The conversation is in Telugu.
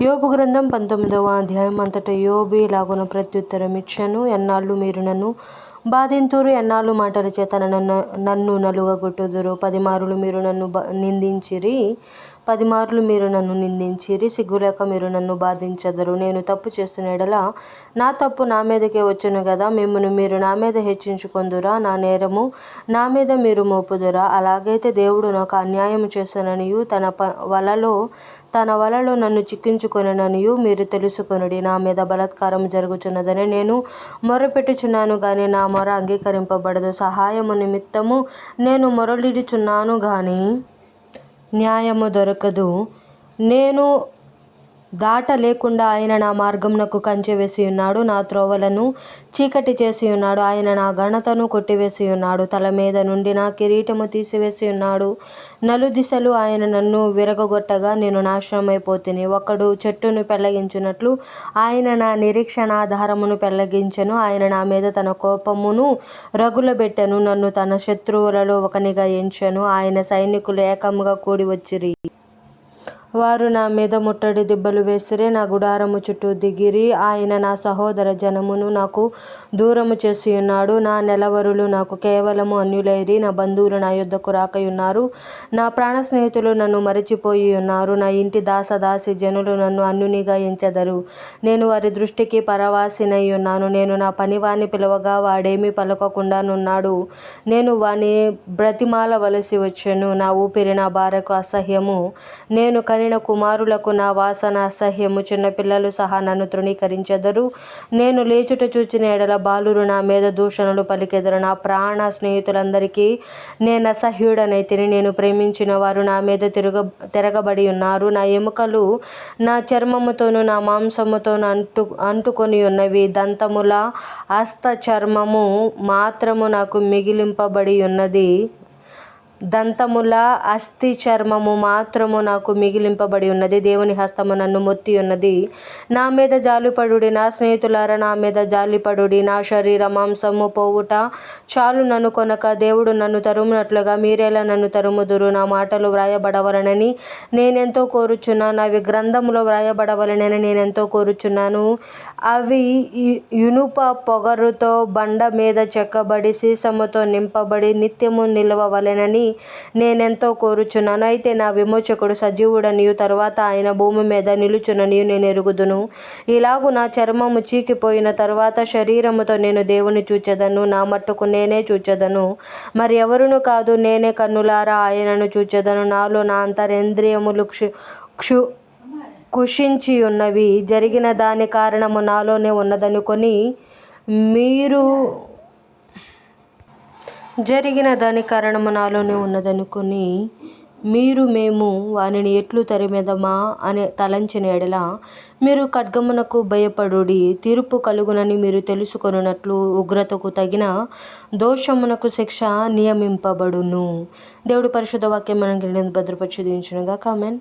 యోబు గ్రంథం 19వ అధ్యాయం. అంతటా యోబు ఇలాగున ప్రత్యుత్తరం ఇచ్చెను. ఎన్నాళ్ళు మీరు నన్ను బాధింతురు, ఎన్నాళ్ళు మాటల చేత నన్ను నలుగగొట్టుదురు. 10 మారులు మీరు నన్ను నిందించిరి, 10 మార్లు మీరు నన్ను నిందించిరి. సిగ్గులేక మీరు నన్ను బాధించెదరు. నేను తప్పు చేసిన ఎడల నా తప్పు నా మీదకే వచ్చును గదా. మిమ్మును మీరు నా మీద హెచ్చించుకొందురా? నా నేరము నా మీద మీరు మోపుదురా? అలాగైతే దేవుడు నాకు అన్యాయము చేశాననియు తన వలలో నన్ను చిక్కించుకొనెననియు మీరు తెలుసుకొనుడి. నా మీద బలాత్కారము జరుగుచున్నదని నేను మొరపెట్టుచున్నాను గాని నా మొర అంగీకరింపబడదు. సహాయము నిమిత్తము నేను మొరలిడుచున్నాను గాని న్యాయము దొరకదు. నేను దాట లేకుండా ఆయన నా మార్గమునకు కంచె వేసి ఉన్నాడు. నా త్రోవలను చీకటి చేసి ఉన్నాడు. ఆయన నా ఘనతను కొట్టివేసి ఉన్నాడు. తల మీద నుండి నా కిరీటము తీసివేసి ఉన్నాడు. నలుదిశలు ఆయన నన్ను విరగొట్టగా నేను నాశనమైపోతిని. ఒకడు చెట్టును పెళ్లగించినట్లు ఆయన నా నిరీక్షణాధారమును పెళ్లగించెను. ఆయన నా మీద తన కోపమును రగులబెట్టెను. నన్ను తన శత్రువులలో ఒకనిగా ఎంచెను. ఆయన సైనికులు ఏకముగా కూడి వచ్చిరి. వారు నా మీద ముట్టడి దిబ్బలు వేసిరి. నా గుడారము చుట్టూ దిగిరి. ఆయన నా సహోదర జనమును నాకు దూరము చేసి ఉన్నాడు. నా నెలవరులు నాకు కేవలము అన్యులైరి. నా బంధువులు నా యొద్దకు రాకయున్నారు. నా ప్రాణ స్నేహితులు నన్ను మరచిపోయి ఉన్నారు. నా ఇంటి దాసదాసి జనులు నన్ను అన్యునిగా ఎంచెదరు. నేను వారి దృష్టికి పరవాసినై ఉన్నాను. నేను నా పనివాణ్ణి పిలవగా వాడేమీ పలకకుండా నున్నాడు. నేను వాని బ్రతిమాలవలసి వచ్చెను. నా ఊపిరి నా భార్యకు అసహ్యము. నేను కనిన కుమారులకు నా వాసన అసహ్యము. చిన్నపిల్లలు సహా నన్ను తృణీకరించెదరు. నేను లేచుట చూచిన ఎడల బాలురు నా మీద దూషణలు పలికెదరు. నా ప్రాణ స్నేహితులందరికీ నేను అసహ్యుడనైతిని. నేను ప్రేమించిన వారు నా మీద తిరగబడి ఉన్నారు. నా ఎముకలు నా చర్మముతోను నా మాంసముతోను అంటుకొని ఉన్నవి. దంతముల హస్త చర్మము మాత్రము నాకు మిగిలింపబడి ఉన్నది. దంతముల అస్థి చర్మము మాత్రము నాకు మిగిలింపబడి ఉన్నది. దేవుని హస్తము నన్ను మొత్తి ఉన్నది. నా మీద జాలిపడుడి, నా స్నేహితులారా, నా మీద జాలిపడుడి. నా శరీర మాంసము పోవుట చాలు నన్ను కొనక దేవుడు నన్ను తరుమునట్లుగా మీరేలా నన్ను తరుముదురు. నా మాటలు వ్రాయబడవలనని నేనెంతో కోరుచున్నాను. అవి గ్రంథములో వ్రాయబడవలనని నేనెంతో కోరుచున్నాను. అవి ఇనుప పొగరుతో బండ మీద చెక్కబడి సీసముతో నింపబడి నిత్యము నిలవవలెనని నేనెంతో కోరుచున్నాను. అయితే నా విమోచకుడు సజీవుడనియు తరువాత ఆయన భూమి మీద నిలుచుననియు నేను ఎరుగుదును. ఇలాగు నా చర్మము చీకిపోయిన తరువాత శరీరముతో నేను దేవుని చూచెదను. నా మట్టుకు నేనే చూచెదను, మరి ఎవరును కాదు. నేనే కన్నులారా ఆయనను చూచెదను. నాలో నా అంతరేంద్రియములు కుషించి ఉన్నవి. జరిగిన దాని కారణము నాలోనే ఉన్నదనుకొని మేము వానిని ఎట్లు తరిమెదమా అని తలంచిన ఎడల మీరు ఖడ్గమునకు భయపడుడి. తీర్పు కలుగునని మీరు తెలుసుకొనున్నట్లు ఉగ్రతకు తగిన దోషమునకు శిక్ష నియమింపబడును. దేవుడి పరిశుద్ధ వాక్యం మనం భద్రపరిచి దీవించునుగాక. ఆమేన్.